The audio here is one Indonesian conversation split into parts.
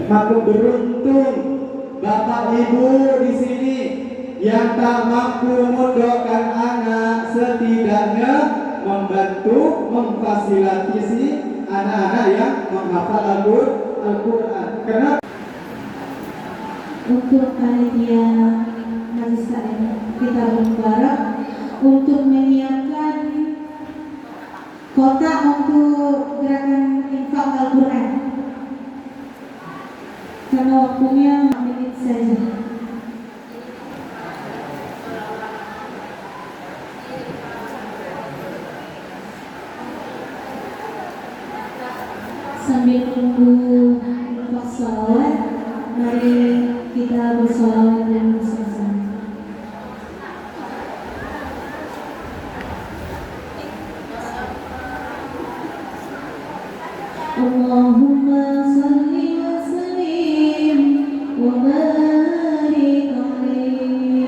Maka beruntung Bapak Ibu di sini yang tak mampu mendoakan anak, setidaknya membantu memfasilitasi anak-anak yang menghafal Al-Quran. Kenapa? Untuk panitia majelis taklim kita bermubarak untuk menyiapkan kotak untuk gerakan infak Al-Quran, karena waktunya 5 menit saja. Sambil menunggu infak salawat, mari kita bersalawat dan bersama-sama. Allahumma salli wa sallim wa barik alaihi.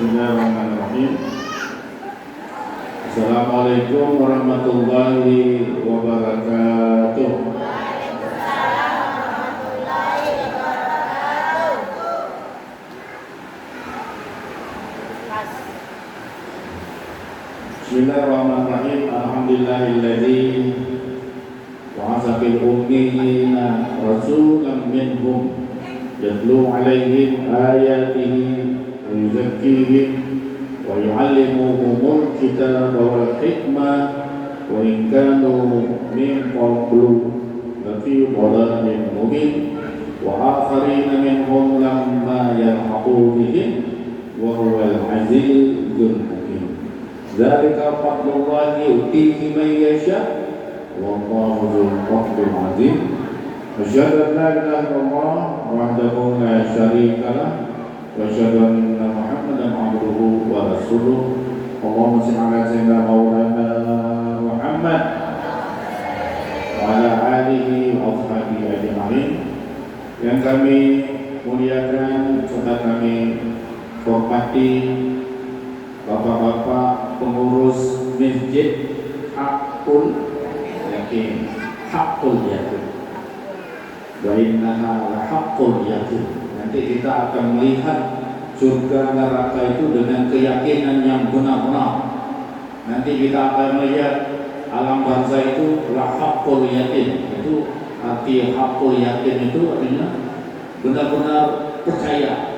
Bismillahirrahmanirrahim. Assalamualaikum warahmatullahi wabarakatuh. Bismillahirrahmanirrahim. Alhamdulillahilladzi wa'asa fil ummiyina rasulan minhum yatlu 'alaihim ayatihi ويزكيهم ويعلمهم الكتاب والحكمة وإن كانوا من قبل لفي ضلال مبين وآخرين منهم لما يلحقوا بهم وهو العزيز الحكيم ذلك فضل الله يؤتيه من يشاء والله ذو الفضل العظيم أشهد أن لا إله إلا الله وحده لا شريك له وأشهد أن محمدا عبده ورسوله اللهم صل على سيدنا مولانا محمد وعلى آله وأصحابه أجمعين. Yang kami muliakan, serta kami hormati bapak-bapak pengurus masjid Hakul Yakin, Hakul Yakin, wa innaha la haqqul yakin. Nanti kita akan melihat surga neraka itu dengan keyakinan yang benar-benar. Nanti kita akan melihat alam barzah itu haqqul yakin. Itu arti haqqul yakin itu artinya benar-benar percaya.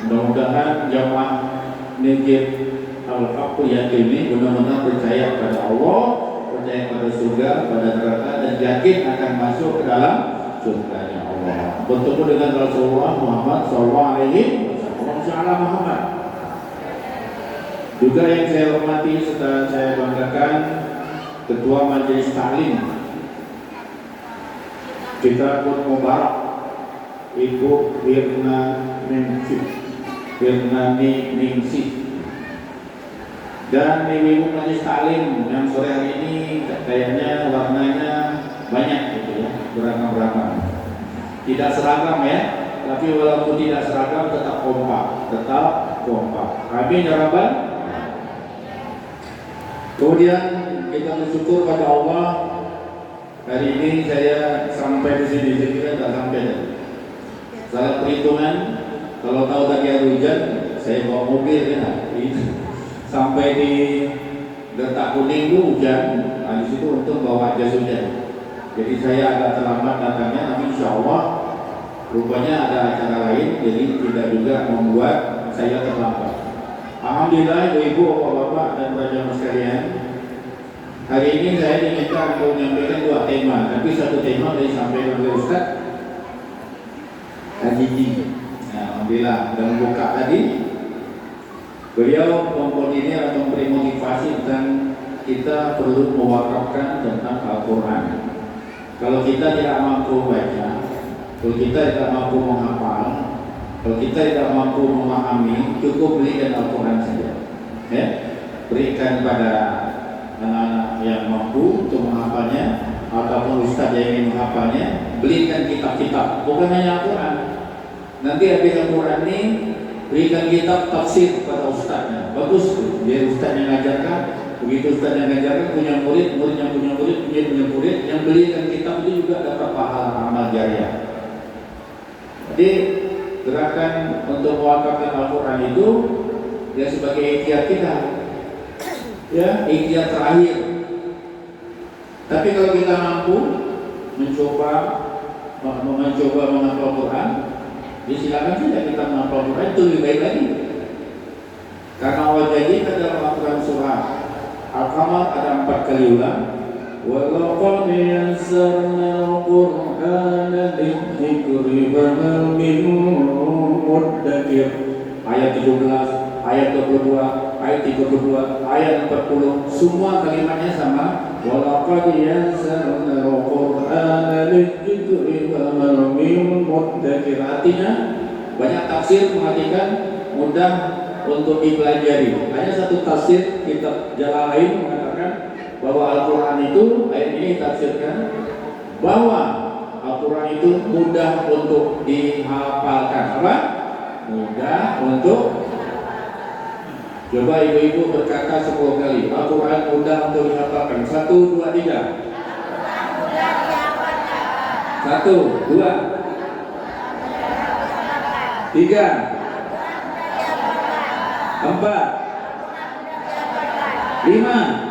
Mudah-mudahan jamaah Nijib al-haqqul yakin ini benar-benar percaya pada Allah, percaya pada surga, pada neraka, dan yakin akan masuk ke dalam surganya Allah. Bertemu dengan Rasulullah Muhammad SAW Muhammad. Juga yang saya hormati serta saya banggakan Ketua Majelis Taklim kita pun mubarak Ibu Firnani Ningsih dan Ibu Majelis Taklim yang sore hari ini kayaknya warnanya banyak gitu ya, beragam-beragam. Tidak seragam ya, tapi walaupun tidak seragam tetap kompak, Amin ya Rabbal. Kemudian kita bersyukur pada Allah, hari ini saya sampai di sini, saya kira tidak sampai. Salah perhitungan, kalau tahu tadi ada hujan, saya bawa mobil ya, sampai di Gertak Kuning itu hujan, nah, di situ untuk bawa jas hujan. Jadi saya agak terlambat datangnya, tapi insya Allah rupanya ada acara lain, jadi tidak juga membuat saya terlambat. Alhamdulillah ibu-ibu, bapak-bapak dan para sekalian, hari ini saya diminta untuk menyampaikan dua tema, tapi satu tema dari disampaikan oleh Ustaz Haji. Nah, alhamdulillah dan membuka tadi beliau memkoordinir atau memberi motivasi tentang kita perlu mewakafkan tentang Al-Quran. Kalau kita tidak mampu baca, kalau kita tidak mampu menghafal, kalau kita tidak mampu memahami, cukup berikan Al-Quran saja. Ya, berikan pada anak-anak yang mampu untuk menghafalnya, ataupun ustaz yang ingin menghafalnya, belikan kitab-kitab, bukan hanya Al-Quran. Nanti habis Al-Quran ini berikan kitab tafsir kepada ustaznya, bagus tuh, biar ustaz yang mengajarkan. Begitu ustaz yang mengajarkan punya murid, murid yang punya murid, punya murid, yang belikan kitab itu juga dapat pahala amal jariah. Jadi gerakan untuk mewakafkan Al-Quran itu ya sebagai ikhtiar kita, ya ikhtiar terakhir. Tapi kalau kita mampu mencoba menghafal Al-Quran, ya silakan saja kita menghafal Al-Quran, itu lebih baik lagi. Karena Allah janjikan dalam Al-Quran surah Al-Qamar ada 4 kali ulang. وَلَقَدْ يَسَّرْنَا الْقُرْآنَ لِلذِّكْرِ فَهَلْ مِن مُّدَّكِرٍ. Ayat 17, ayat 22, ayat 32, ayat 40, semua kalimatnya sama. وَلَقَدْ يَسَّرْنَا الْقُرْآنَ لِلذِّكْرِ فَهَلْ مِن مُّدَّكِرٍ. Artinya banyak tafsir mengartikan mudah untuk dipelajari. Hanya satu tafsir kitab Jalalain mengatakan bahwa Al-Quran itu, ayat ini tafsirkan bahwa Al-Quran itu mudah untuk dihafalkan. Apa? Mudah untuk. Coba ibu-ibu berkata 10 kali, Al-Quran mudah untuk dihafalkan. 1, 2, 3. 1, 2, 3, 4, 5.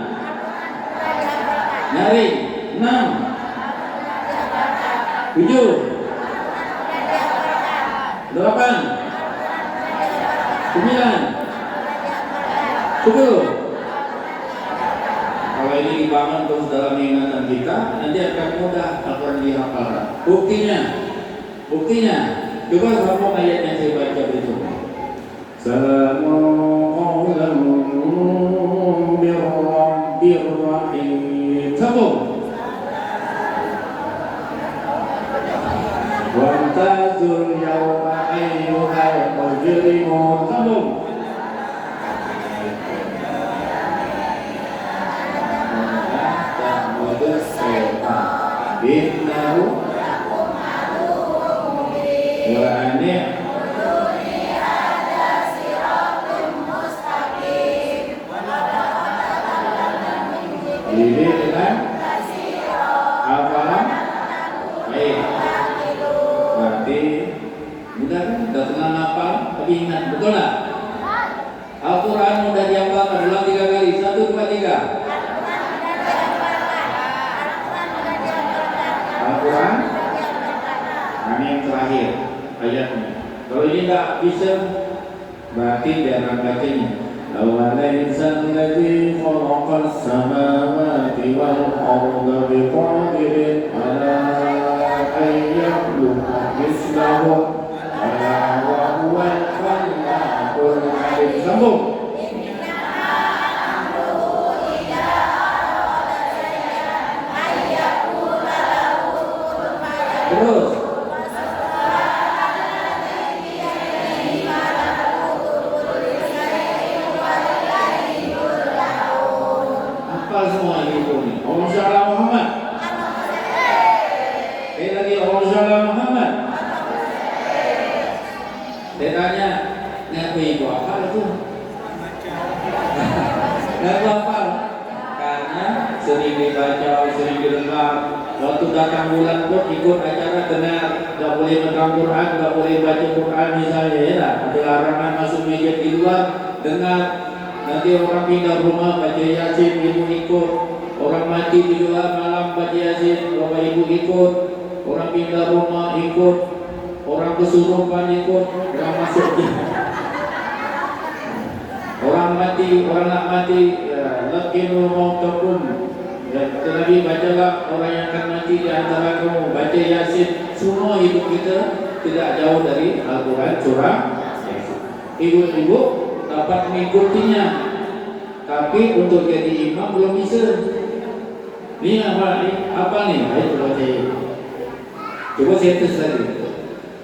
Nyari 6, 7, 8, 9, 10. Kalau ini dibangun terus dalam ingatan kita, nanti akan mudah Al-Quran dihafalkan. Buktinya, coba sambung ayat yang saya baca berikutnya. Salamun qawlan mir rabbir rahim. Sambung. Wamtazul yawma ayyuhal mujrimun. Sambung. Ta'budus syaitan innahu wa ani' ini dengan hafalan baik. Berarti mudah kan? Sudah pernah hafal, tapi ingat, betul tak? Al-Quran mudah dihafalkan dalam 3 kali. 1, 2, 3. Al-Quran. Ini yang terakhir ayatnya. Kalau ini tidak bisa, berarti jangan bacanya. أوليس الذي خلق السماوات والأرض بقادر على أن يخلق مثلهم بلى وهو الخلاق العليم. Sambung. Terus. Apa semua itu nih? Allahumma shalli ala Muhammad. Lagi Allahumma shalli ala Muhammad. Dia tanya, ngaku ibu apa itu? Ngaku apa? Karena sering dibaca, sering didengar. Waktu datang bulan pun ikut acara dengar. Tidak boleh menerang Quran, tidak boleh baca Quran misalnya, ya lah. Ada larangan masuk meja di luar, dengar. Nanti orang pindah rumah baca Yasin, ibu ikut. Orang mati di luar malam baca Yasin, bapak ibu ikut. Orang pindah rumah ikut. Orang kesurupan ikut. Orang masuk orang mati, orang nak mati, ya, lakinul mautapun. Ya, tetapi bacalah orang yang akan mati di antara kamu, baca Yasin. Semua hidup kita tidak jauh dari Al-Quran surah Yasin. Ibu-ibu dapat mengikutinya, tapi untuk jadi imam belum bisa. Ini apa nih? Ayo coba saya. Coba saya tes lagi.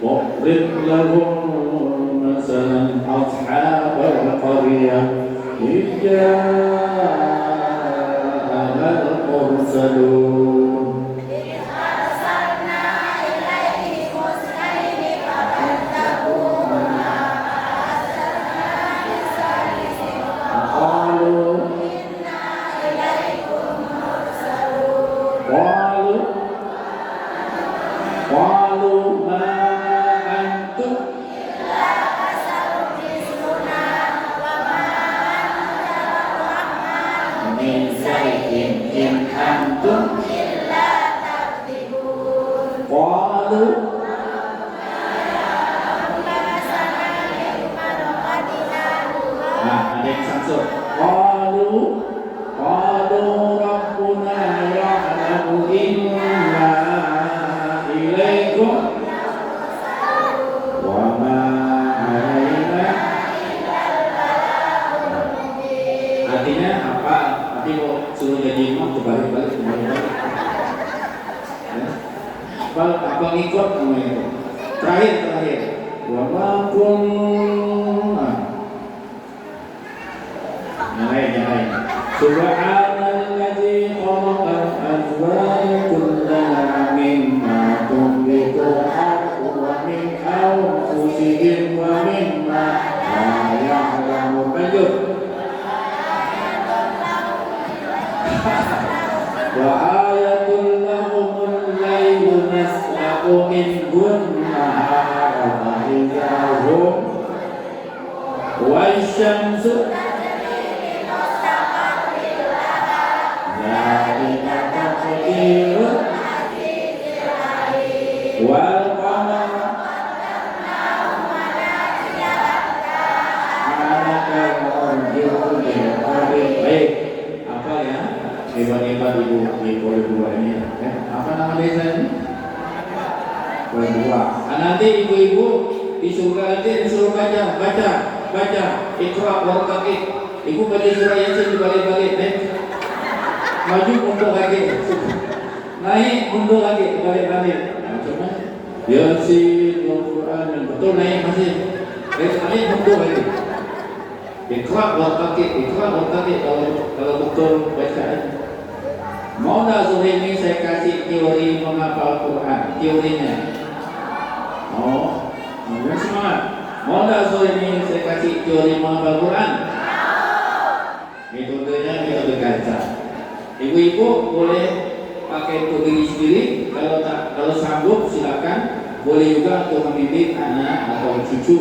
Waqrib lahum masalan ashabal qaryah ija'al mursalun. Qalu ma antum illa basarun misluna wa ma anta rahman min shay'in in antum illa takdzibun. Qalu ada yang sansur. Qalu rabbuna ya'lamu inna ilaikum wa ma alaina. Artinya apa? Nanti kok suruh jadi imam terbalik-balik. Apa ngikut namanya? Terakhir. Wa ma kunna. Nyalain. Subhanalladzi khalaqal azwaja kullaha mimma tunbitul ardu wa min anfusihim wa mimma la ya'lamun. Lanjut. Wa ayatul lahumul laylu naslaqu minhun nahara fa idahum wasyamsu wal qamar baik, apa ya hebat-hebat ibu di Pulau Dua ini, apa nama desa ini? Pulau Dua. Nanti ibu-ibu di surga nanti disuruh baca Iqra wartaqi. Ibu baca surah Yasin dibalik-balik, maju mundur lagi, naik mundur lagi, balik-balik. Coba Yasin Al-Quran yang betul naik masih, naik mundur lagi. Iqra wartaqi kalau betul bacaan. Mau tak sore ini saya kasih teori menghafal Quran, teorinya. Semangat. Mau tak sore ini saya kasih teori menghafal Quran? Metodenya metode gacha. Ibu-ibu boleh pakai untuk diri sendiri, kalau sanggup silakan. Boleh juga untuk membimbing anak atau cucu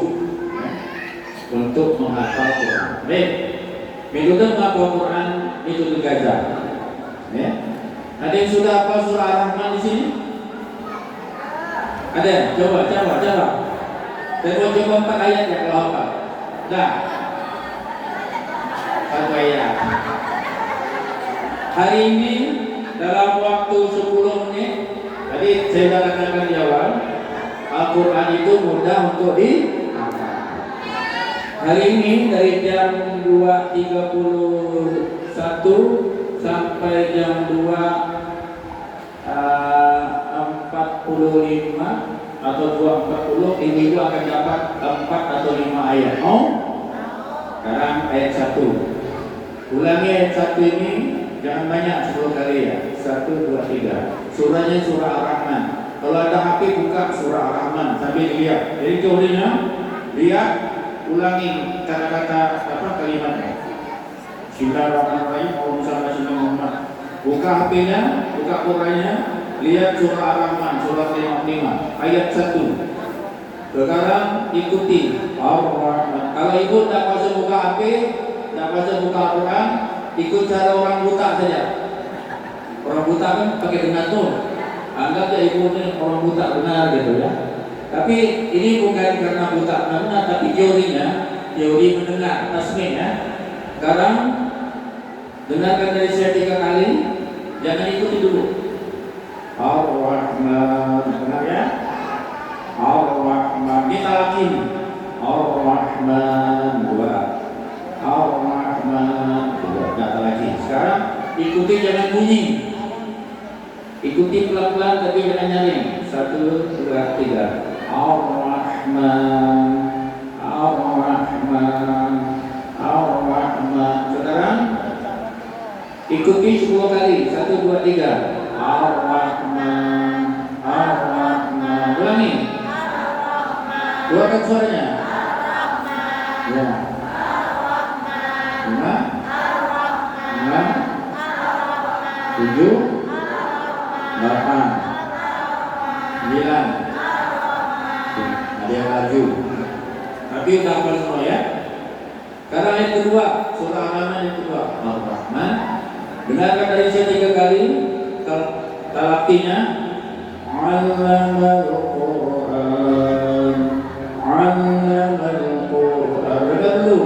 untuk menghafal Quran. Baik, metode menghafal Quran metode gacha. Ada yang sudah hafal surah Ar-Rahman di sini? Ada? Coba. Saya mau coba 4 ayat ya kalau apa? Dah. 1 ayat. Hari ini dalam waktu 10 menit, tadi saya sudah katakan di awal, Al-Quran itu mudah untuk dihafal. Hari ini dari jam 2.31 sampai jam 2.45 atau 2.40 ibu akan dapat 4 atau 5 ayat. Sekarang ayat 1. Ulangi ayat 1 ini, jangan banyak 10 kali ya. 1, 2, 3. Surahnya surah Ar-Rahman. Kalau ada HP buka surah Ar-Rahman sambil lihat. Jadi teorinya lihat, ulangi kata-kata kalimatnya. Bismillahirrahmanirrahim. Muhammad. Buka HP-nya, buka Qurannya, lihat surah Ar-Rahman, surah 55, ayat 1. Sekarang ikuti Ar-Rahman. Kalau ibu tak kuasa buka HP, tak kuasa buka Quran, ikut cara orang buta saja. Orang buta kan pakai dengar tuh. Anggap ya ibu ini orang buta benar gitu ya. Tapi ini bukan karena buta benar, tapi teori mendengar, tasmi ya. Sekarang dengarkan dari saya 3 kali, jangan ikuti dulu. Ar-Rahman, benar ya? Ar-Rahman, kita lagi. Ar-Rahman, 2. Ar-Rahman, 2. Kata lagi. Sekarang ikuti, jangan bunyi. Ikuti pelan-pelan tapi jangan nyaring. 1, 2, 3. Ar-Rahman, Ar-Rahman, Ar-Rahman. Sekarang ikuti 10 kali. 1, 2, 3. Ar-Rahman, Ar-Rahman. Ulangi. Keluarkan suaranya. Ya. 5, 6, 7, 8, 9. Ada yang laju. Tapi udah hafal semua ya. Sekarang ayat kedua, surah Ar-Rahman yang kedua. Ar-Rahman. Dengarkan dari saya 3 kali. Talakinya. Allamal Quran, Allamal Quran. Dengar dulu.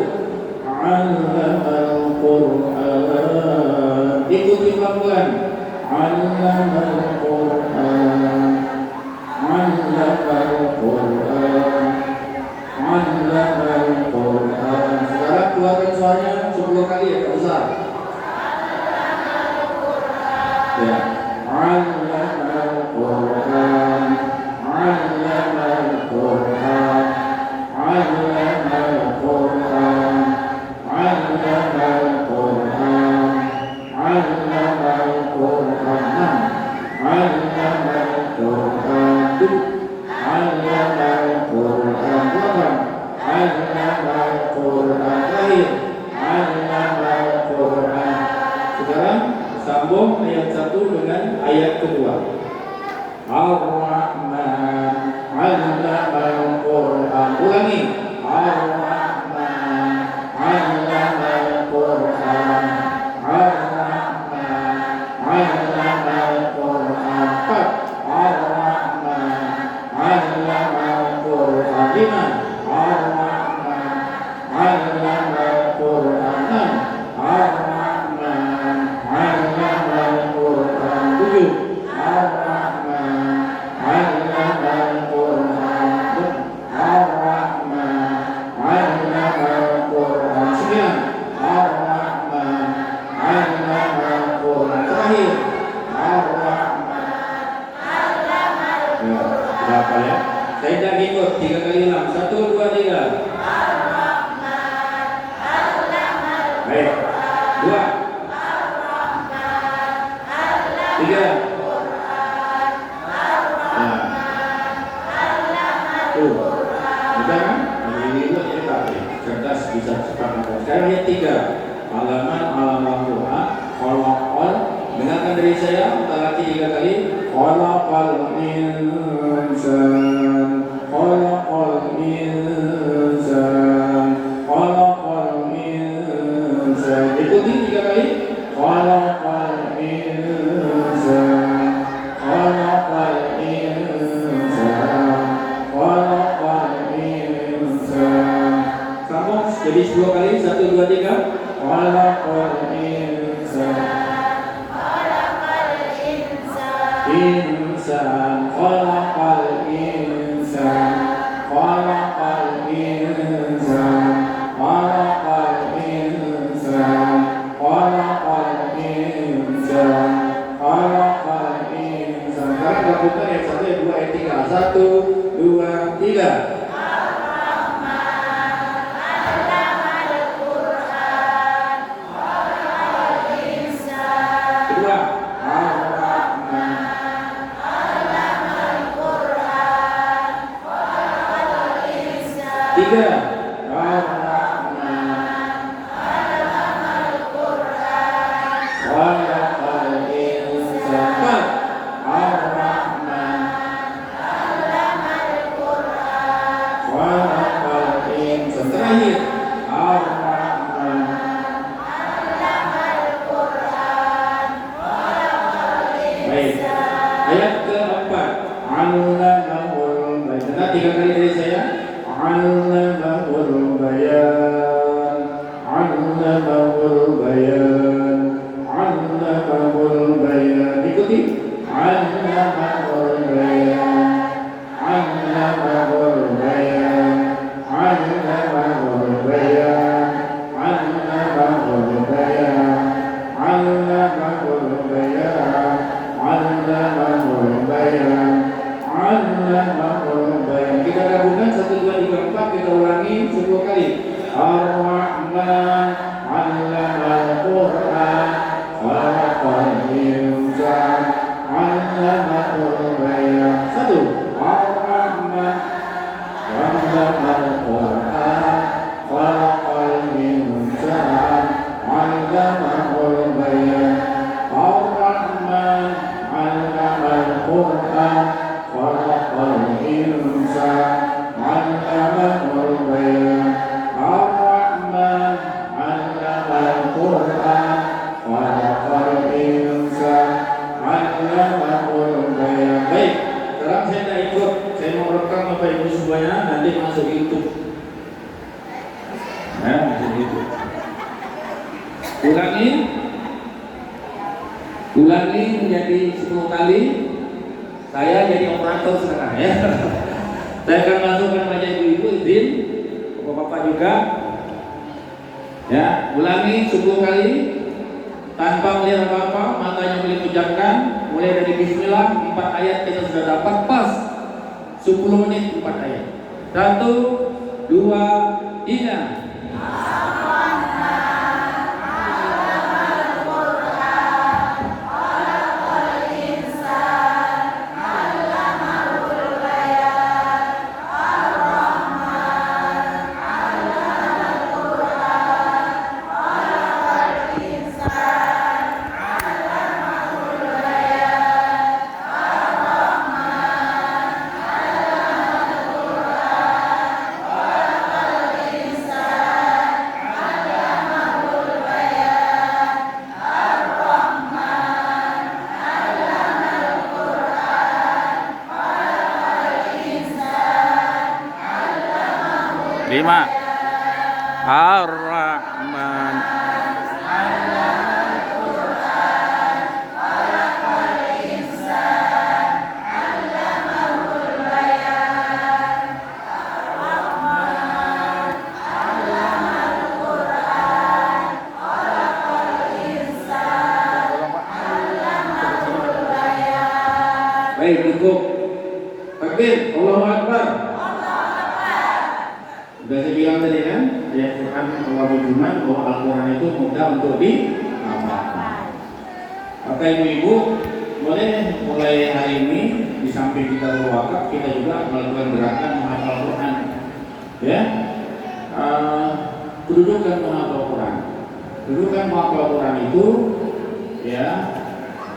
Allamal Quran. Ikuti pelan-pelan. Allamal Quran, Allamal Quran, Allamal Quran. Sekarang keluarkan suaranya 10 kali ya, tak usah. Ya. Allamal Quran, Allamal Quran, Allamal Quran, Allamal Quran, Allamal Quran, Allamal Quran, Allamal Quran, Allamal Quran, terakhir Allamal Quran. Sekarang sambung ayat 1 dengan ayat kedua. Ar-Rahman, Allamal Quran. Ulangi. Ar-Rahman, Allamal Quran, Ar-Rahman, Allamal Quran. 4. Ar-Rahman, Allamal Quran. 5. Ar-Rahman, Allamal Quran. 6. Ar-Rahman, Allamal Quran. 7. Ar-Rahman, Allamal Quran. Ar-Rahman, Allamal Quran. 9. Ar-Rahman, Allamal Quran. Terakhir. Ar-Rahman. Ya, berapa ya? Saya tidak ikut 3 kali 6. 1, 2, 3. Baik. 2. 3. Nah. Tuh. Udah kan? Ini juga jadi pakai. Cerdas bisa cepat. Sekarang ayat 3. Halaman Quran. Khalaqal. Dengarkan dari saya. Kita lagi 3 kali. Khalaqal insan. Khalaqal insan. Khalaqal insan. Ikuti 3 kali. Khalaqal insan. Khalaqal insan. insan khalaqal insan khalaqal insan khalaqal insan khalaqal insan khalaqal insan. Sekarang gabungkan yang satu, yang dua, yang tiga. 1, 2, 3. Kedua, tiga, khalaqal insan. 4, Ar-Rahman khalaqal insan. Terakhir, Ar-Rahman. Baik. Ayat keempat, Allamahul bayan. Nah, 3 kali dari saya. Allamahul bayan, Allamahul bayan, Allamahul bayan. Ikuti. Allamahul bayan, Allamahul bayan, Allamahul bayan, Allamahul bayan, Allamahul bayan, Allamahul bayan, Allamahul bayan. Kita gabungkan 1, 2, 3, 4. Kita ulangi 10 kali. Ar-Rahman 'allamal Qur'an khalaqal insan 'allamahul bayan. 1, Ar-Rahman 'allamal Qur'an khalaqal insan 'allamahul bayan. Ar-Rahman 'allamal Qur'an khalaqal insan 'allamahul bayan. Ar-Rahman 'allamal Qur'an khalaqal insan 'allamahul bayan. Baik, sekarang saya tidak ikut. Saya mau rekam Bapak Ibu semuanya, nanti masuk YouTube. Nah, masuk YouTube. Ulangi menjadi 10 kali. Saya jadi operator sekarang ya. Saya akan masukkan baca ibu-ibu, izin bapak-bapak juga. Ya, ulangi 10 kali tanpa melihat apa-apa, matanya boleh pejamkan. Mulai dari Bismillah, 4 ayat kita sudah dapat pas 10 menit 4 ayat. 1, 2, 3. Lima. Ar-Rahman. Baik, cukup. Takbir, Allahu Akbar. Sudah saya bilang tadi kan, ayat Quran Allah berfirman bahwa Al-Quran itu mudah untuk dihafalkan. Maka ibu-ibu boleh mulai hari ini di samping kita berwakaf, kita juga melakukan gerakan menghafal Quran. Ya, kedudukan menghafal Quran. Kedudukan menghafal Quran itu, ya,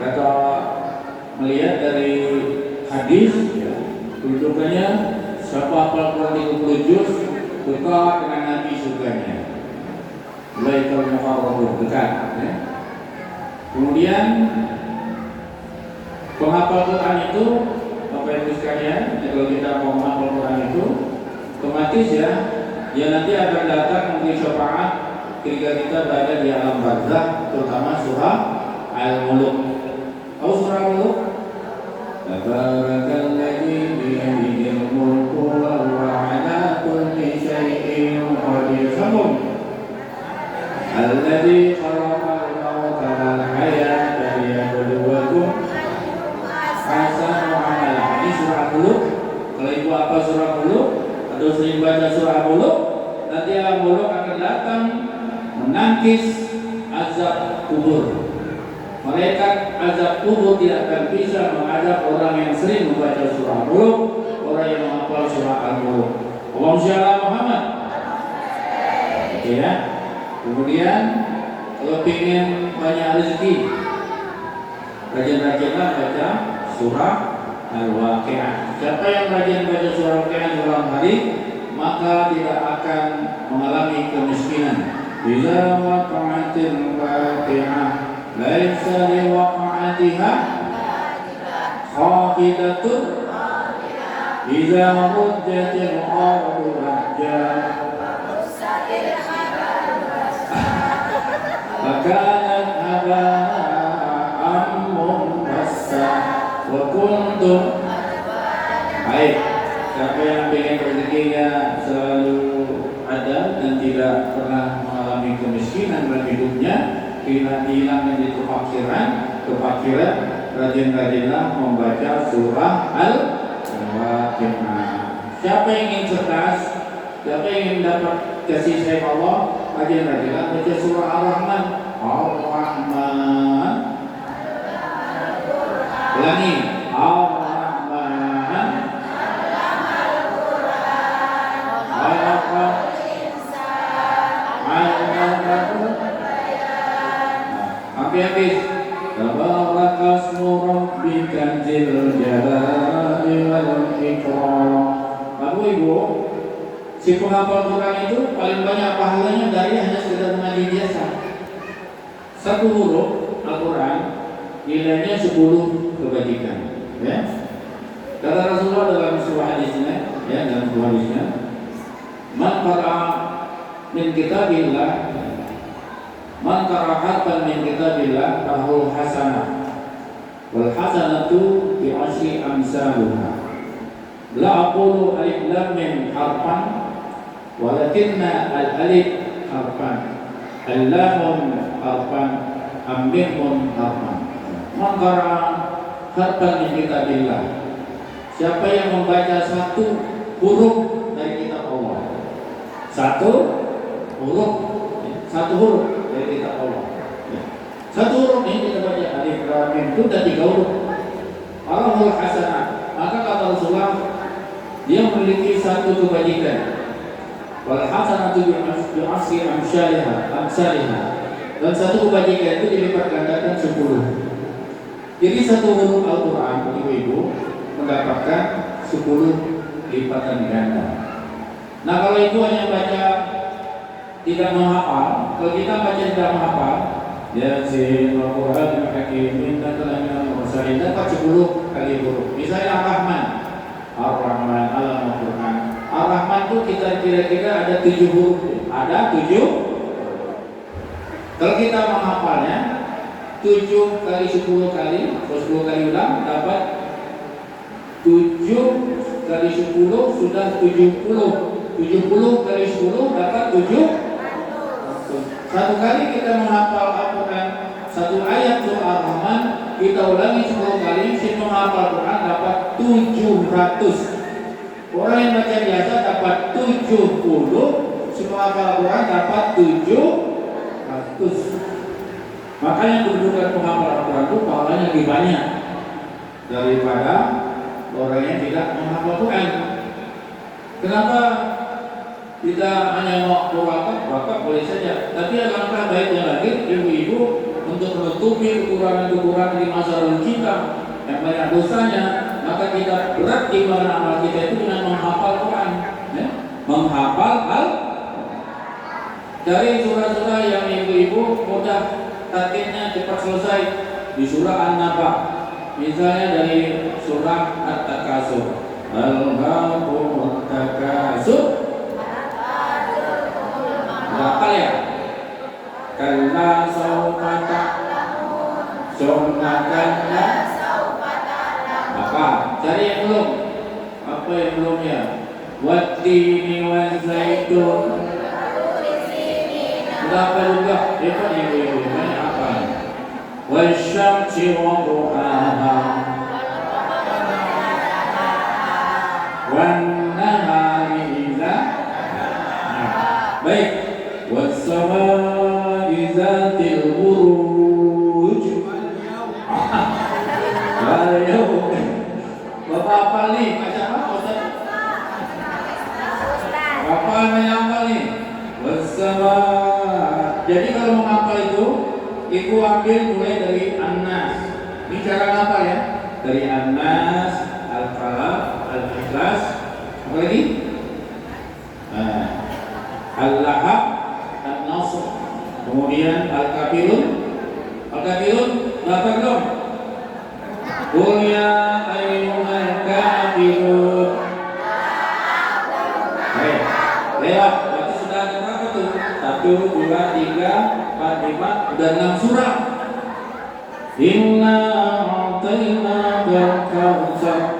kata melihat dari hadis, ya, kedudukannya siapa hafal Quran 30 juz dekat dengan Nabi surganya. Baitul Muqarrabun, dekat, ya. Kemudian penghafal Quran itu, Bapak Ibu sekalian, kalau kita mau menghafal Quran itu otomatis ya, dia nanti akan datang memberi syafaat ketika kita berada di alam barzakh, terutama surah Al-Mulk. Tahu surah Al-Mulk? surah Muluk, nanti alam Muluk akan datang menangkis azab kubur. Malaikat azab kubur tidak akan bisa mengadab orang yang sering membaca surah Muluk, orang yang menghafal surah Al-Muluk. Allahumma shalli ala Muhammad. Oke ya. Kemudian kalau ingin banyak rezeki, rajin-rajinlah baca surah Al-Waqiah. Siapa yang rajin baca surah Al-Waqiah di malam hari, maka tidak akan mengalami kemiskinan. Bila waqa'atil waqi'ah laisa liwaqa'atiha khafidatun idza rujjatil ardu rajja fakanat haba'an munbassa wa kuntum. Baik, siapa yang ingin rezekinya selalu ada dan tidak pernah mengalami kemiskinan dalam hidupnya, tidak hilang dari kefakiran, rajin-rajinlah membaca surah Al-Waqiah. Siapa yang ingin cerdas, siapa yang ingin dapat kasih sayang Allah, rajin-rajinlah baca surah Ar-Rahman. Ar-Rahman. Ulangi. Ar-Rahman. Habis tabarakasmu rabbika dzil jalali wal ikram. Bapak Ibu, si penghafal Quran itu paling banyak pahalanya dari hanya sekedar mengaji biasa. Satu huruf Al-Quran nilainya 10 kebajikan, ya. Kata Rasulullah dalam sebuah hadisnya, ya, dalam sebuah hadisnya, man qara'a min kitabillah, man qara'a harfan min kitabillah fahuwa hasanah wal hasanatu bi asyri amsalha. La aqulu alif lam mim harfan walakinna al alif harfan, al lam harfan, am mim harfan. Man qara'a harfan min kitabillah, siapa yang membaca satu huruf dari kitab Allah, satu huruf dari kitab Allah. Satu huruf ini kita baca alif lam mim itu dan 3 huruf. Allahul hasanah, maka kata Rasulullah dia memiliki satu kebajikan. Wal hasanatu bi asyri amsalha, dan satu kebajikan itu dilipat gandakan 10. Jadi satu huruf Al-Quran, ibu-ibu, mendapatkan 10 lipatan ganda. Nah, kalau ibu hanya baca tidak menghafal, kalau kita baca tidak menghafal, Yasin, Al-Quran, Hakimin, dan lainnya, Mursalin, dapat 10 kali huruf. Misalnya Ar-Rahman, Ar-Rahman, Al-Quran. Ar-Rahman itu kita kira-kira ada 7 huruf. Ada 7. Kalau kita menghafalnya 7 kali 10 kali, atau 10 kali ulang, dapat 7 kali 10 sudah 70. 70 kali 10 dapat 7. Satu kali kita menghafal Al-Quran, satu ayat surah Ar-Rahman, kita ulangi 10 kali, si menghafal Quran dapat 700. Orang yang baca biasa dapat 70, si menghafal Quran dapat 700. Makanya kedudukan penghafal Al-Quran itu pahalanya lebih banyak daripada orang yang tidak menghafal Quran. Kenapa kita hanya mau wakaf boleh saja, tapi alangkah baiknya lagi ibu-ibu untuk menutupi kekurangan-kekurangan di masa lalu kita yang banyak dosanya, maka kita berat di mana amal kita itu dengan menghafal Quran, ya? Menghafal dari surah-surah yang ibu-ibu mudah targetnya cepat selesai di surah An-Naba, misalnya dari surah At-Takasur, Al-Haqumut Takasur. Hafal ya? Kalla sawfa ta'lamun, summa kalla sawfa ta'lamun. Apa? Cari yang belum. Apa yang belumnya? Wattini wa zaitun. Berapa juga? Hebat ibu-ibu. Banyak apa? Wasyamsi wa duhaha, wan nahari idza Ayo, Bapak apa nih? Baca apa Ustaz? Bapak yang apa nih? Bersama. Jadi kalau mau ngapal itu, ibu ambil mulai dari An-Nas. Ini cara ngapal ya? Dari An-Nas, Al-Falaq, Al-Ikhlas, apa lagi? Al-Lahab, An-Nasr, kemudian Al-Kafirun. Al-Kafirun, lapar dong. Qul ya ayyuhal kafirun. Lewat, berarti sudah ada berapa tuh? 1, 2, 3, 4, 5, udah 6 surah. Inna a'tainakal kautsar.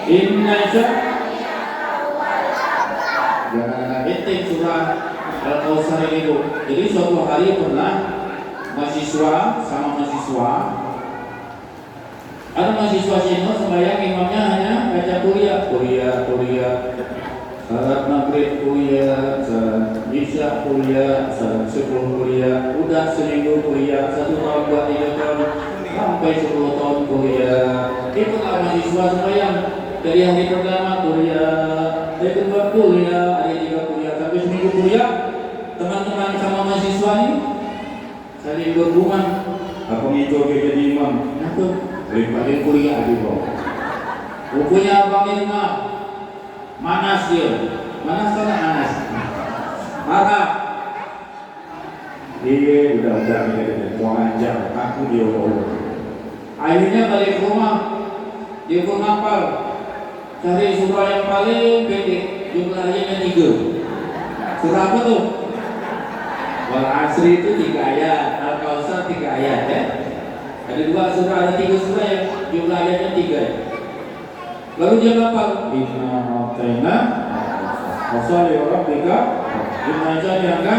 Inna jangan penting surah Al-Kautsar ini Bu. Jadi suatu hari pernah mahasiswa sama mahasiswa, ada mahasiswa senior sembahyang imamnya hanya baca kuliah, salat maghrib kuliah, salat isya kuliah, salat subuh kuliah, udah seminggu kuliah, 1 tahun, 2, 3 tahun, sampai 10 tahun kuliah. Itulah mahasiswa sembahyang. Dari hari pertama kuliah, hari kedua kuliah, hari ketiga kuliah, sampai seminggu kuliah. Teman-teman sama mahasiswa ini saling berhubungan. Apa itu jadi imam? Kenapa? Daripada kuliah di bawah. Bukunya Abang Irma, manas dia, manas kan manas, marah. Dia udah mau anjang, aku dia bawa. Akhirnya balik ke rumah, dia pun ngapal. Cari surah yang paling pendek, jumlahnya 3. Surah apa tuh? Wal Asri itu 3 ayat, Al-Kautsar 3 ayat ya. Ada 2 surah, ada 3 surah yang jumlah ayatnya 3. Lalu dia hafal Inna a'taina wasali rabbika inna ja'alna.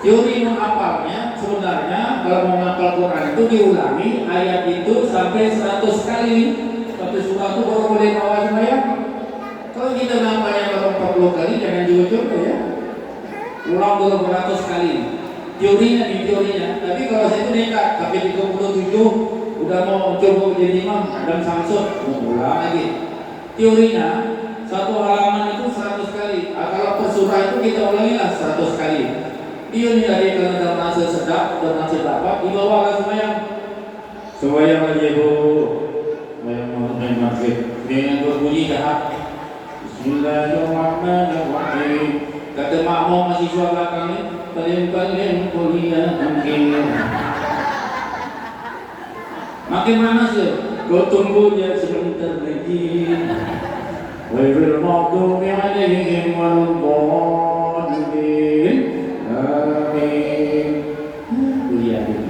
Teori menghafalnya sebenarnya kalau mau menghafal Quran itu diulangi ayat itu sampai 100 kali. Satu surah itu baru boleh bawa sembahyang. Kalau kita menghafalnya baru 40 kali jangan coba-coba ya. Ulang dulu beratus kali. Teorinya nih teorinya. Tapi kalau saya itu nekat sampai 37 udah mau coba menjadi imam dan samsud mau ulang lagi. Teorinya satu halaman itu 100 kali. Kalau per surah itu kita ulangi lah 100 kali. Dia nih tadi karena dalam nasi sedap dan nasi dapat dibawa sembahyang. Sembahyang lagi Bu. Sembahyang maghrib. Dengan berbunyi jahat. Bismillahirrahmanirrahim. Kata makmum mahasiswa belakang ni, paling kuliah mungkin. Makin panas ya, kau tunggu dia sebentar lagi. Wairul maghdubi alaihim waladdallin. Amin. Kuliah ini.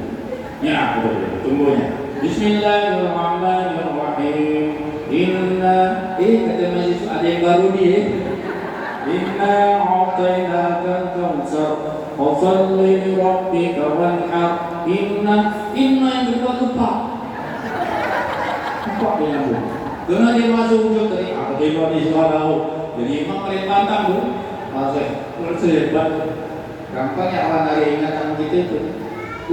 Ya, betul. Tunggunya. Bismillahirrahmanirrahim. Inna, kata mahasiswa ada yang baru dia. Inna a'tainakal kautsar fasholli li rabbika wanhar. Inna yang kedua lupa dia Bu. Karena dia masuk ujung tadi apa dia di suara jadi imam paling pantang Bu. Masuk hebat. Gampang ya orang dari ingatan kita itu.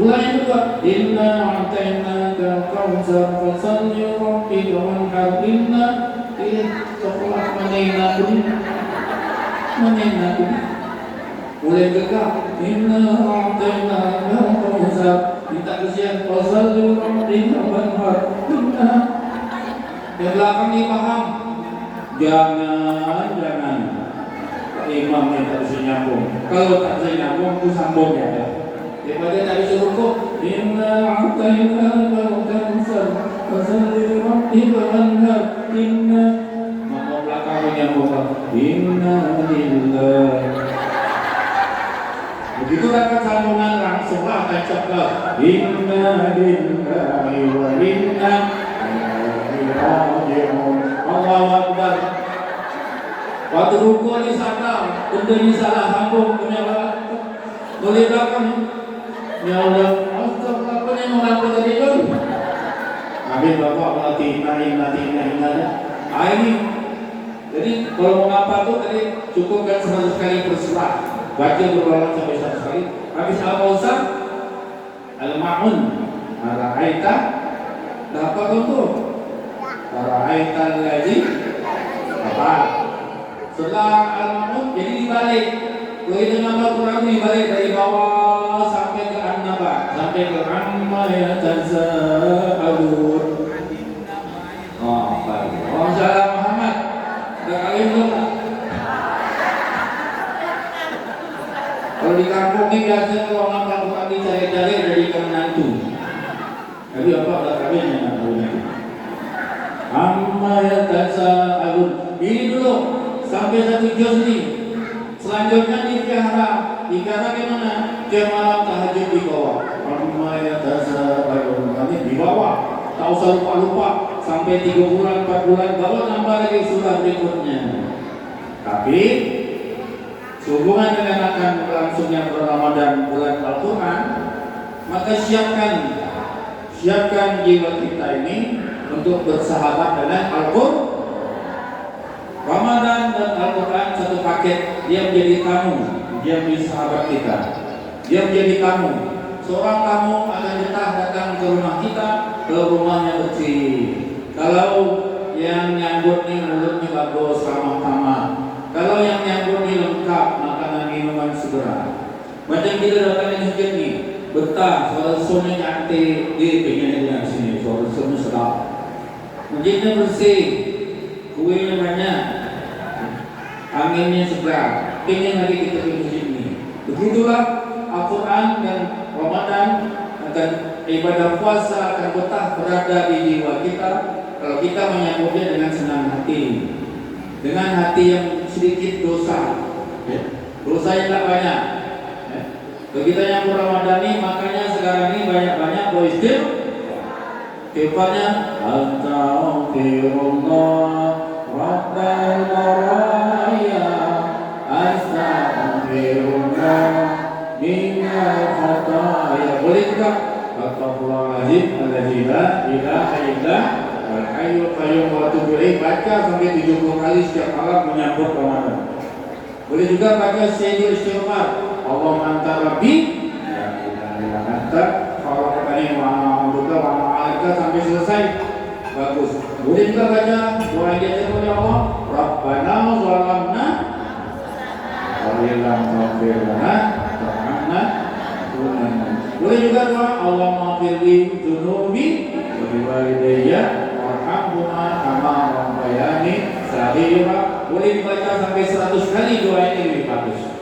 Ulang yang kedua. Inna a'tainakal kautsar fasholli li rabbika wanhar. Inna sekolah menina aku mulai gegap. Inna a'tainakal kautsar, minta kesian fasholli li rabbika wanhar. Inna yang belakang ini paham. Jangan imam yang tak bisa nyambung. Kalau tak bisa nyambung aku sambung ya. Daripada tak bisa rukuk. Inna a'tainakal kautsar fasholli li rabbika wanhar. Inna Inna lillahi. Begitu dapat sambungan langsung lah tancap ke Inna lillahi wa inna ilaihi raji'un. Allahu Akbar. Waktu rukuk ni sadar, benda ni salah sambung punya boleh belakang. Ya Allah, astagfirullah, apa ni mengapa tadi tu? Habis bapak berarti inna. Ini jadi kalau mau ngapa tuh tadi cukup kan 100 kali per surah. Baca berulang sampai 100 kali. Habis Al-Kautsar Al-Ma'un. Ara'aita. Apa tuh? Ara'aita allazi apa? Setelah Al-Ma'un jadi dibalik. Kalau itu nama Quran dibalik dari bawah sampai ke An-Naba, sampai ke Amma yatasaalun. Oh, baik. Oh, salam Muhammad. Udah kalian belum? Kalau di kampung ini biasanya kalau orang Al-Quran dicari-cari jadikan menantu. Tapi apa udah kalian yang nak tahu nanti? Amma yatasaalun. Ini dulu sampai satu juz ini. Selanjutnya dipelihara gimana? Tiap malam tahajud di bawah. Amma yatasaalun. Nanti di bawah. Tak usah lupa-lupa sampai 3 bulan, 4 bulan baru nambah lagi surah berikutnya. Tapi sehubungan dengan akan berlangsungnya bulan Ramadan, bulan Al-Quran, maka siapkan jiwa kita ini untuk bersahabat dengan Al-Quran. Ramadan dan Al-Quran satu paket. Dia menjadi tamu, dia menjadi sahabat kita, dia menjadi tamu. Seorang tamu akan datang ke rumah kita, ke rumahnya bersih. Kalau yang nyambut nih mulutnya bagus, ramah-tamah. Kalau yang nyambut nih lengkap, makanan minuman segera. Macam kita datang di masjid nih, betah, suara suaranya cantik, dia pengen dengan sini, suara suaranya sedap. Masjidnya bersih, kuenya banyak, anginnya segar, pengen lagi kita ke masjid ini. Begitulah Al-Quran dan Ramadan akan ibadah puasa akan betah berada di jiwa kita kalau kita menyambutnya dengan senang hati, dengan hati yang sedikit dosa, dosa yang tak banyak. Begitu yang Ramadan ini, makanya sekarang ini banyak-banyak istighfarnya. Astaghfirullah Rabbal baraya, astaghfirullah minal khataya. Boleh juga Astagfirullahaladzim alladzi la ilaha illa wal hayyul qayyum wa atubu ilaih. Baca sampai 70 kali setiap malam menyambut Ramadan. Boleh juga baca Sayyidul Istighfar, Allahumma anta rabbi la ilaha illa anta khalaqtani wa ana 'abduka wa ana 'alaika sampai selesai. Bagus. Boleh juga baca doa yang diajarkan oleh Allah, Rabbana zalamna wa lam taghfir lana warhamna. Boleh juga doa Allahumma firli dzunubi wa liwalidayya warhamhuma kama rabbayani shaghira. Boleh dibaca sampai 100 kali doa ini lebih bagus.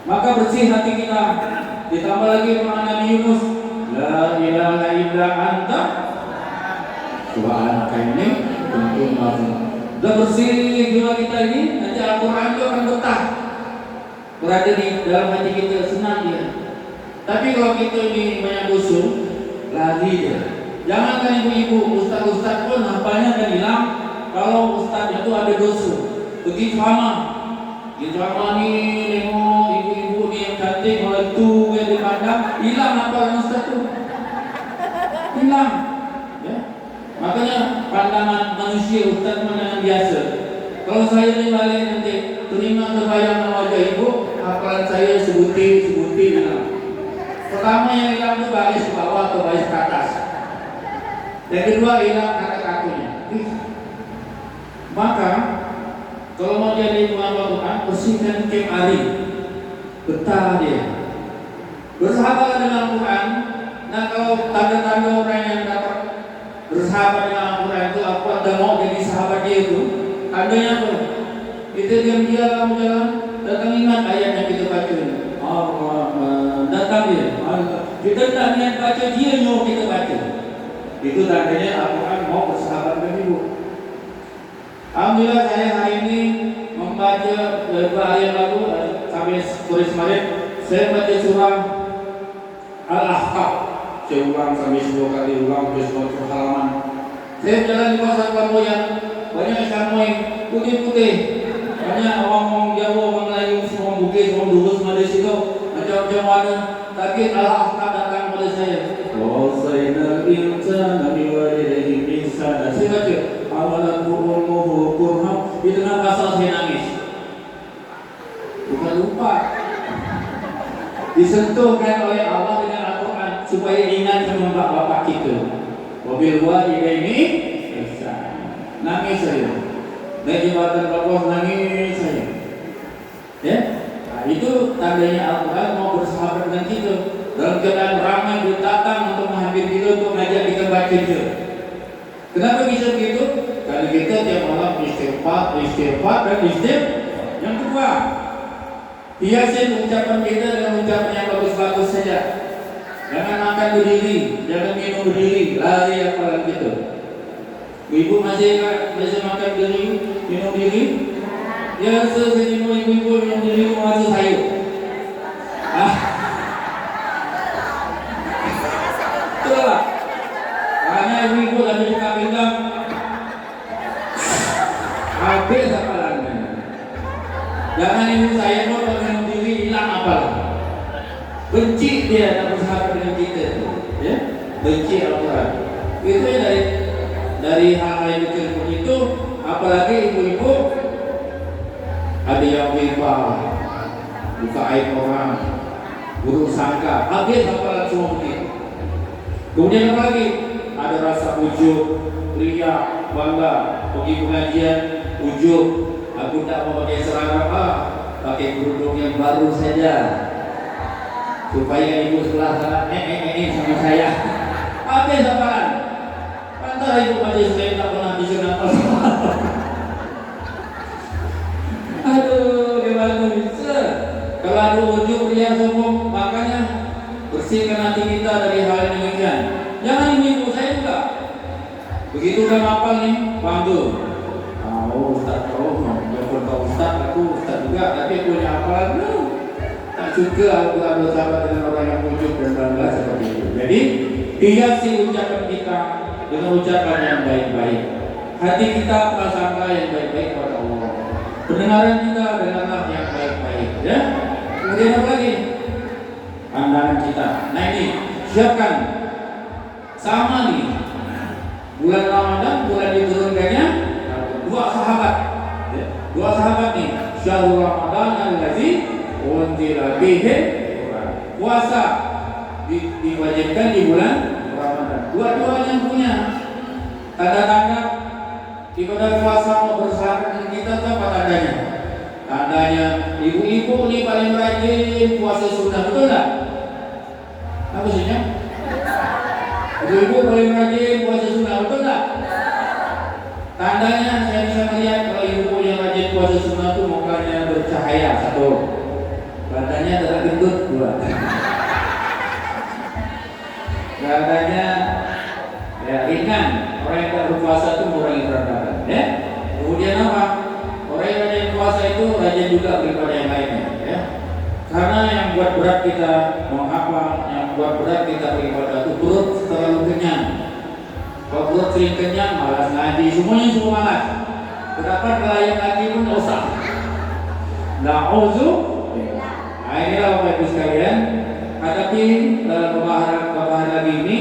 Maka bersih hati kita. Ditambah lagi doa Nabi Yunus, la ilaha illa anta subhanaka inni kuntu minadz dzalimin. Sudah bersih jiwa kita ini, nanti Al-Quran itu akan betah berada di dalam hati kita, senang dia. Tapi kalau kita ini banyak usul, lagi dia. Jangankan ibu-ibu, ustaz-ustaz pun hafalnya akan hilang kalau ustaz itu ada dosa. Begitu sama, di drama ni nengok ibu-ibu ni yang cantik, meletu yang dipandang, hilang hafalan ustaz tu, hilang. Ya? Makanya pandangan manusia ustaz pandangan biasa. Kalau saya ni balik nanti terima terbayang wajah ibu, hafalan saya sebutir hilang. Pertama yang hilang itu baris ke bawah atau baris ke atas. Yang kedua hilang kata-katanya. Maka kalau mau jadi penghafal Quran, bersihkan tiap hari, betah dia. Bersahabat dengan Quran. Nah, kalau tanda-tanda orang yang dapat bersahabat dengan Quran itu apa? Dan mau jadi sahabat dia itu, tandanya apa? Kita diam-diam jalan, datang ingat ayat yang kita baca ini. Datang dia. Kita tak niat baca, dia nyuruh kita baca. Itu tandanya Al-Quran mau bersahabat dengan ibu. Alhamdulillah saya hari ini membaca beberapa hari yang lalu sampai sore kemarin saya baca surah Al-Ahqaf. Saya ulang sampai 10 kali ulang sampai 10 halaman. Saya berjalan di kawasan kampung yang banyak ikan putih-putih, banyak orang Jawa, orang Melayu, semua Bugis, orang Durus, semua di situ macam-macam warna. Tapi Al-Ahqaf datang pada saya. Wasainal insana biwalidayhi ihsana. Saya baca awalan ummuhu kurham. Di tengah pasal saya nangis. Bukan lupa. Disentuhkan oleh Allah dengan Al-Quran. supaya ingat sama bapak kita. Wabil walidaini ihsan. Nangis saya. Naik jembatan Allah nangis saya. Ya? Nah, itu tandanya Al-Quran mau bersahabat dengan kita. Dalam keadaan ramai dia datang untuk menghampiri kita untuk mengajak kita baca dia. Kenapa bisa begitu? Karena kita tiap malam istighfar dan istighfar. Yang kedua, hiasin ucapan kita dengan ucapan yang bagus-bagus saja. Jangan makan berdiri, jangan minum berdiri, lari apalan gitu. Ibu masih makan berdiri, minum diri? Ya, sejenis ibu-ibu minum diri masuk sayur. Itulah. Karena ibu-ibu lagi buka pinggang, habis apalannya. Jangan ibu saya mau minum diri hilang apalan. Benci dia tak bersahabat dengan kita, ya? Benci Al-Quran. Itu ya dari hal yang kecil itu, apalagi ibu-ibu ada yang riba, buka aib orang, buruk sangka, habis apalan semua begitu. Kemudian apa lagi? Ada rasa ujub, ria, bangga, pergi pengajian, ujub, aku tak mau pakai seragam, pakai kerudung yang baru saja. Supaya ibu sebelah sana sama saya. Apa apaan? Pantas ibu masih saya tak pernah bisa nafas. Aduh, gimana bisa? Kalau ada ujung dia sombong, makanya bersihkan hati kita dari hal yang demikian. Jangan ibu saya juga. Begitu udah hafal nih, bantu. Oh, Ustaz, jangan kau Ustaz, aku Ustaz juga, tapi aku punya hafalan dulu. Tak suka aku bersahabat dengan orang yang ujub dan bangga seperti itu. Jadi hiasi ucapan kita dengan ucapan yang baik-baik. Hati kita prasangka yang baik-baik kepada Allah. Pendengaran kita dengarlah yang baik-baik. Ya. Kemudian apa lagi? Pandangan kita. Nah ini siapkan. Sama nih. Bulan Ramadan, bulan diturunkannya dua sahabat. Ya. Dua sahabat nih. Syahrul Ramadan allazi unzila fihi Quran. Puasa diwajibkan di bulan Ramadan. Dua-duanya punya tanda-tanda ibadah puasa mau bersahabat dengan kita apa tandanya? Tandanya ibu-ibu ini paling rajin puasa sunnah, betul tak? Apa maksudnya? Ibu-ibu paling rajin puasa sunnah, betul tak? Tandanya saya bisa melihat kalau ibu yang rajin puasa sunnah itu mukanya bercahaya, satu. Badannya adalah gendut, dua. Badannya ya ringan. Orang yang tak berpuasa itu mengurangi berat badan, ya. Kemudian apa? Orang yang rajin puasa itu rajin juga daripada yang lainnya, ya. Karena yang buat berat kita menghafal, yang buat berat kita beribadah itu perut terlalu kenyang. Kalau perut sering kenyang, malas ngaji, semuanya semua malas. Terdapat kelayan ngaji pun usah. Na'udzu. Nah inilah Bapak Ibu sekalian, hadapi dalam pembahasan lagi ini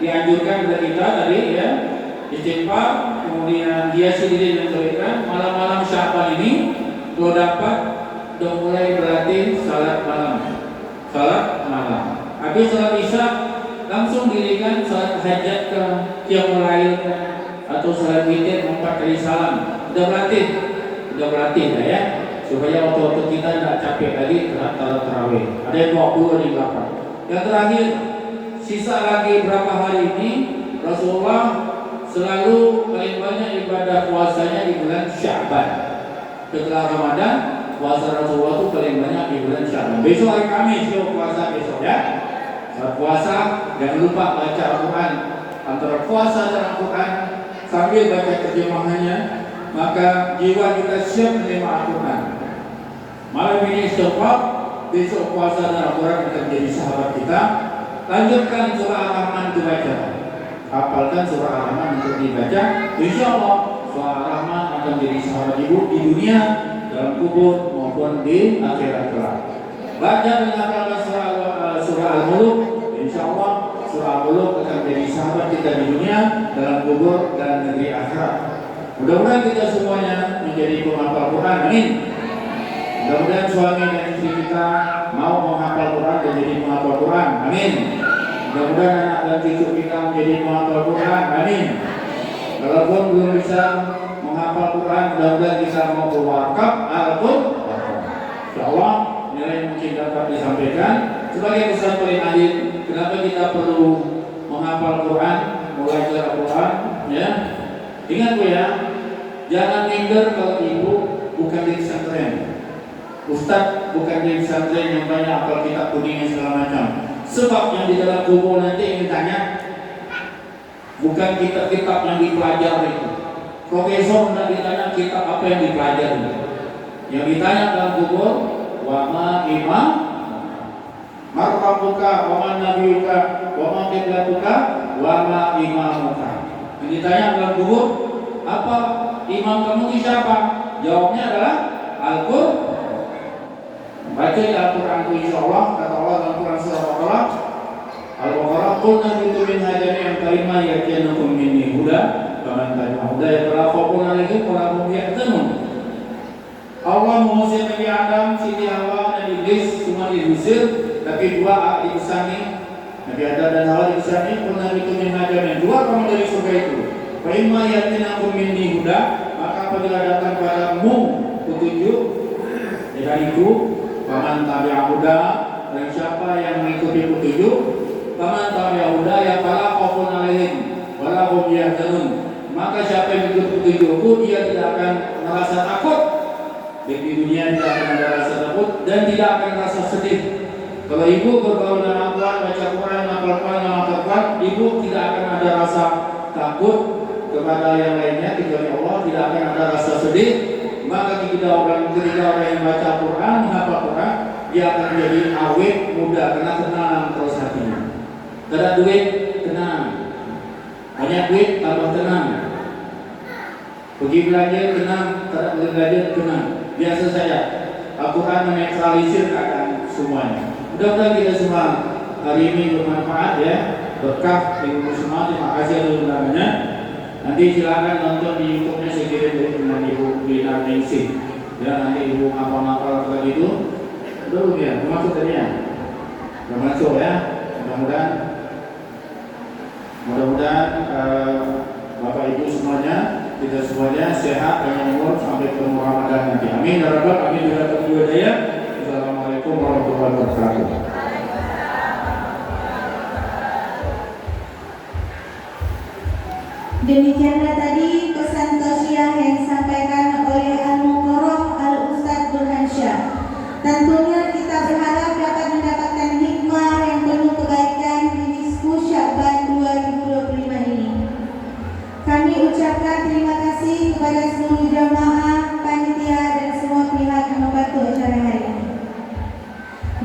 dianjurkan kepada kita tadi ya istighfar, kemudian hiasi diri dengan kebaikan. Malam-malam Sya'ban ini kalau dapat sudah mulai berlatih salat malam. Habis salat Isya langsung dirikan salat hajat ke qiyamul lail atau salat witir 4 kali salam. Sudah berlatih ya. Supaya waktu-waktu kita tidak capek lagi terhadap tarawih. Ada yang 20 di belakang. Yang terakhir, sisa lagi berapa hari ini Rasulullah selalu paling banyak ibadah puasanya di bulan Sya'ban. Setelah Ramadan, puasa Rasulullah itu paling banyak di bulan Sya'ban. Besok hari Kamis puasa besok ya. Saat puasa jangan lupa baca Al-Quran. Antara puasa dan Al-Quran sambil baca terjemahannya, maka jiwa kita siap menerima Al-Quran. Malam ini istighfar, besok puasa dan Al-Quran akan menjadi sahabat kita. Lanjutkan surah Ar-Rahman dibaca. Hafalkan surah Ar-Rahman untuk dibaca. Insya Allah surah Ar-Rahman akan menjadi sahabat ibu di dunia, dalam kubur maupun di akhirat kelak. Baca dan hafalkan surah Al-Muluk. Insya Allah surah Al-Muluk akan menjadi sahabat kita di dunia, dalam kubur dan negeri akhirat. Mudah-mudahan kita semuanya menjadi penghafal Quran. Amin. Mudah-mudahan suami dan istri kita mau menghafal Quran dan jadi penghafal Quran. Amin. Mudah-mudahan anak dan cucu kita menjadi penghafal Quran. Amin. Kalaupun belum bisa menghafal Quran, mudah-mudahan bisa mau berwakaf Al-Quran. Insyaallah nilai yang mungkin dapat disampaikan sebagai pesan paling adil. Kenapa kita perlu menghafal Quran, belajar Al-Quran? Ya, ingat Bu ya, jangan minder kalau ibu bukan di pesantren, Ustaz bukan di pesantren yang banyak apal kitab kuning dan segala macam. Sebab yang di dalam kubur nanti yang ditanya bukan kitab-kitab yang dipelajari itu. Profesor tidak ditanya kitab apa yang dipelajari. Yang ditanya dalam kubur, wa ma imam marqabuka wa ma nabiyuka wa ma qiblatuka wa ma imamuka. Yang ditanya dalam kubur, apa imam kamu itu siapa? Jawabnya adalah Al-Quran. Baca di Al-Quran itu insyaallah kata Allah dalam Quran surah Al-Baqarah, qul nabitu min hadani yang kalimah yakinukum minni huda faman tabi'a hudaya fala khawfun 'alaihim wa la hum yahzanun. Allah mengusir Nabi Adam, Siti Hawa dan Iblis semua diusir, tapi dua dibesani, Nabi Adam dan Hawa dibesani, qul nabitu min hadani, dua kamu dari surga itu. Fa imma yakinukum minni huda, maka apabila datang padamu petunjuk dariku, paman tabi'a huda, dan siapa yang mengikuti petunjuk, paman tabi'a huda ya fala khaufun 'alaihim wa la hum yahzanun. Maka siapa yang mengikuti petunjukku, dia tidak akan merasa takut. Di dunia tidak akan ada rasa takut dan tidak akan rasa sedih. Kalau ibu bergaul dengan Al-Quran, baca Quran, Al-Quran, ibu tidak akan ada rasa takut kepada yang lainnya kecuali Allah, tidak akan ada rasa sedih. Maka ketika orang yang baca Quran, menghafal Quran, dia akan menjadi awet muda karena tenang terus hatinya. Tidak ada duit, tenang. Banyak duit, tambah tenang. Pergi belajar, tenang. Tidak boleh belajar, tenang. Biasa saja. Al-Quran menetralisir keadaan semuanya. Mudah-mudahan kita semua hari ini bermanfaat ya. Berkah ibu semua. Terima kasih atas undangannya. Nanti silakan nonton di YouTube-nya saya kirim dengan Ibu Lina Ningsih. Ya, nanti Ibu apa-apa lagi itu. Belum ya, termasuk tadi ya. Termasuk ya. Mudah-mudahan Bapak Ibu semuanya, kita semuanya sehat dan umur sampai ketemu Ramadan nanti. Amin ya rabbal alamin. Assalamualaikum warahmatullahi wabarakatuh. Demikianlah tadi pesan tausiah yang disampaikan oleh Al-Mukarram Al-Ustaz Burhansyah. Tentunya kita berharap dapat mendapatkan hikmah yang penuh kebaikan di Nisfu Sya'ban 2025 ini. Kami ucapkan terima kasih kepada seluruh jamaah, panitia dan semua pihak yang membantu acara hari ini.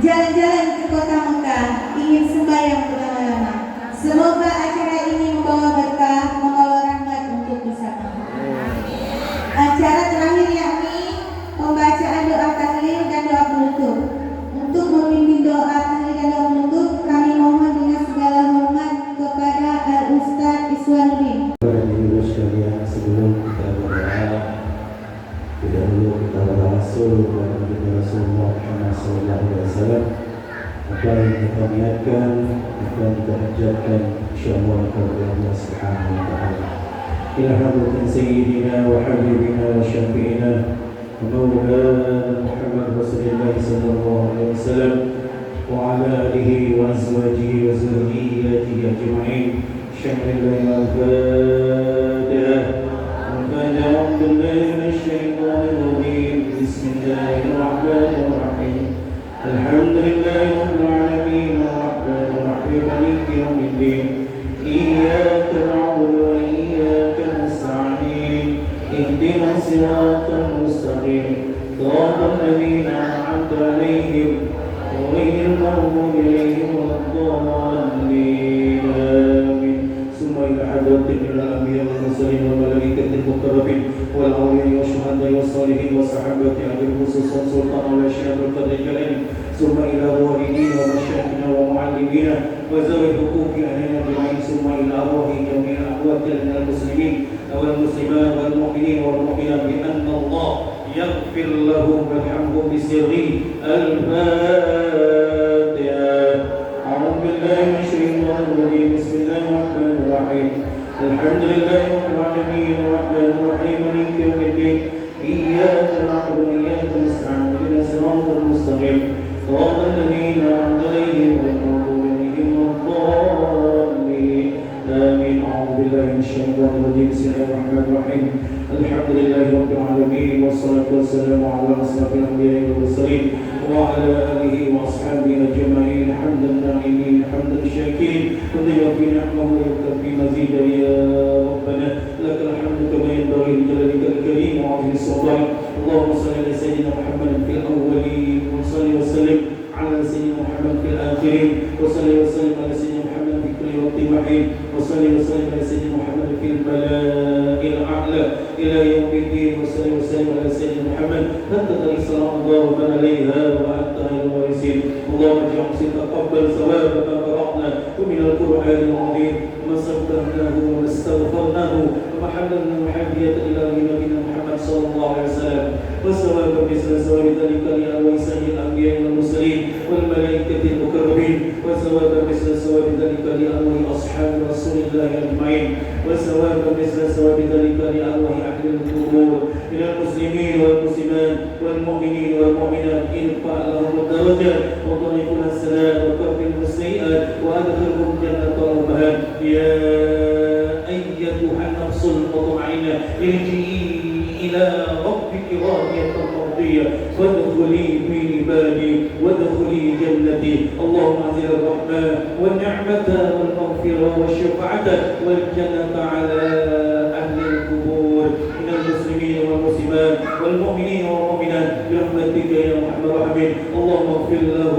Jalan-jalan ke kota Mekah, ingin sembahyang berlama-lama. Semoga acara ini membawa berkah, membawa rahmat untuk bersama. Acara terakhir yakni pembacaan doa tahlil dan doa penutup. Untuk memimpin doa tahlil dan doa penutup, kami mohon dengan segala hormat kepada Al-Ustaz Iswanuddin. Sebelum kita berdoa, dahulu kita berhasil kepada Nabi Rasulullah Muhammad SAW. Apa yang kita niatkan akan kita hajatkan insyaallah kepada Allah Subhanahu wa taala. Ila hadratin sayyidina wa habibina wa syafi'ina wa maulana Muhammad Rasulullah sallallahu alaihi wasallam wa ala alihi wa azwajihi wa zurriyyatihi ajma'in. Syamillah al-Fatiha. Al-Fatiha billahi minasyaitonir rajim. Bismillahirrahmanirrahim. Alhamdulillahi rabbil alamin arrahmanir rahim maliki yaumiddin. Iyyaka na'budu wa iyyaka nasta'in. Ihdinas siratal mustaqim. Shiratal ladzina an'amta 'alaihim ghairil maghdubi 'alaihim waladdallin. Amin. Summa ila hadratil anbiya wal mursalin wal malaikatil muqarrabin wal awliya wasyuhada'i wassalihin wassahabati ahlil khususan sultan wal syaikhul fadil jalani. ثم إلى والدينا ومشايخنا ومعلمينا وذوي الحقوق أهلنا أجمعين. ثم إلى أرواح جميع الأموات من المسلمين والمسلمات والمؤمنين والمؤمنات بأن الله يغفر لهم ويرحمهم بسر الفاتحة. بالله من الشيطان الرجيم بسم الله الرحمن الرحيم الحمد لله رب العالمين الرحمن الرحيم مالك يوم الدين إياك نعبد وإياك نستعين اهدنا الصراط المستقيم صراط الذين أنعمت عليهم غير المغضوب عليهم ولا الضالين آمين أعوذ بالله من الشيطان الرجيم بسم الله الرحمن الرحيم الحمد لله رب العالمين والصلاة والسلام على أشرف الأنبياء والمرسلين وعلى آله وأصحابه أجمعين حمدا ناعمين حمدا شاكرين وضيف نعمه ويكفي مزيدا يا ربنا لك الحمد كما ينبغي لجلالك الكريم وعظيم السلطان اللهم صل على سيدنا محمد في الأولين وصل وسلم على سيدنا محمد في الآخرين وصل وسلم على سيدنا محمد في كل وقت وحين وصل وسلم على سيدنا محمد في الملائكة الأعلى إلى يوم الدين وصل وسلم على سيدنا محمد حتى ترسل الله من عليها وأنت خير الوارثين اللهم اجعل تقبل ثواب ما قرأنا ومن القرآن العظيم وما سبحناه وما استغفرناه وما حملنا محمدية إلى نبينا محمد صلى الله عليه وسلم وثواب مثل ثواب ذلك لأرواح سيد الأنبياء والمرسلين والملائكة المقربين وثواب مثل ثواب ذلك لأرواح أصحاب رسول الله أجمعين وثواب مثل ثواب ذلك لأرواح أهل القبور من المسلمين والمسلمات والمؤمنين والمؤمنات ارفع لهم الدرجات وضرب الحسنات وكفر السيئات وأدخلهم جنة الأمهات يا أيتها النفس المطمئنة ارجعي إلى ربك راضية مرضية وادخلي في عبادي وادخلي جنتي اللهم أنزل الرحمة والنعمة والمغفرة والشفاعة والجنة على أهل القبور من المسلمين والمسلمات والمؤمنين والمؤمنات برحمتك يا أرحم الراحمين اللهم اغفر له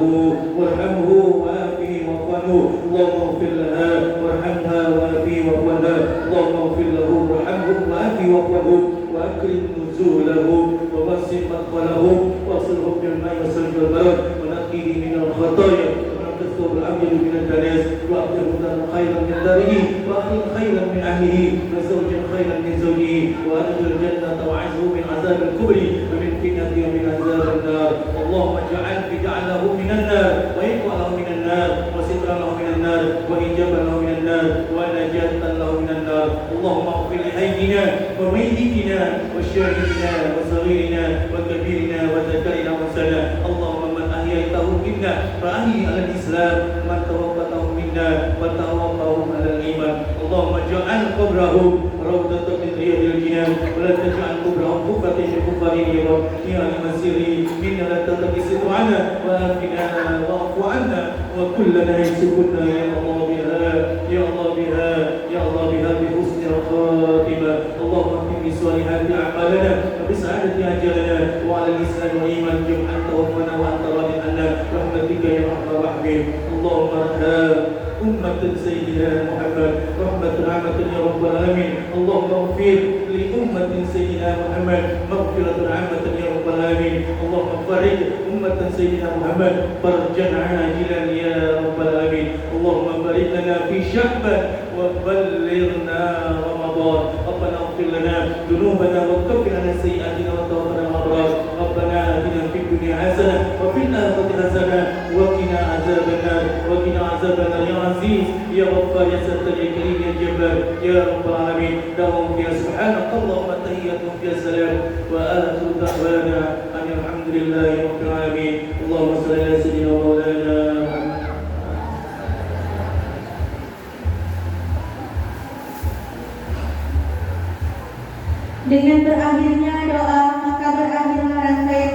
وارحمه وآفه واغفره اللهم اغفر لها وارحمها وآفه واغفرها اللهم اغفر له وارحمه وآفه واغفره وأكرم نزوله ووسع مدخله واصلهم بالماء والثلج والبرد ونقيه من الخطايا ونقصه بالأبيض من الدنس وأبدله دارا خيرا من داره وأخيرا خيرا من أهله وزوجا خيرا من زوجه وأدخل الجنة وعزه من عذاب الكبر ومن فتنة ومن عذاب النار اللهم اجعله من النار وإقواله من النار وسترا له من النار وإجابة له من النار ونجاة له من النار اللهم اغفر لحينا وميتنا وشاهدنا وصغيرنا وكبيرنا وذكرنا وانثانا اللهم من أحييته منا فأحيي على الإسلام من توفته منا فتوفه على الإيمان اللهم اجعل قبره روضة من رياض الجنان ولا تجعل قبره كفة لكفار يا المسيرين منا لا تتكسر عنا وآفنا واعف عنا وكلنا يسكنا يا الله بها يا الله بها يا الله بها بحسن الخاتمة اللهم اهدنا بصالحات أعمالنا وبسعادة أجلنا وعلى الإسلام والإيمان جمعا توفنا وأنت راض عنا رحمتك يا أرحم الراحمين اللهم ارحم أمة سيدنا محمد رحمة يا رب العالمين اللهم اغفر لأمة سيدنا محمد مغفرة رحمة يا رب العالمين اللهم فرج أمة سيدنا محمد فرجا عاجلا يا رب العالمين اللهم بارك لنا في شعبان وبلغنا رمضان ربنا اغفر لنا ذنوبنا واغفر لنا سيئاتنا وتوفنا مع الأبرار ربنا آتنا في الدنيا حسنة وفي الآخرة حسنة وقنا عذاب النار وقنا عذاب النار يا عزيز يا غفار يا ستر يا كريم يا جبار يا رب العالمين دعوهم فيها سبحانك اللهم تحياتهم فيها سلام وآخر دعوانا أن الحمد لله رب العالمين اللهم صل على سيدنا مولانا محمد. Dengan berakhirnya doa, maka berakhirlah rangkaian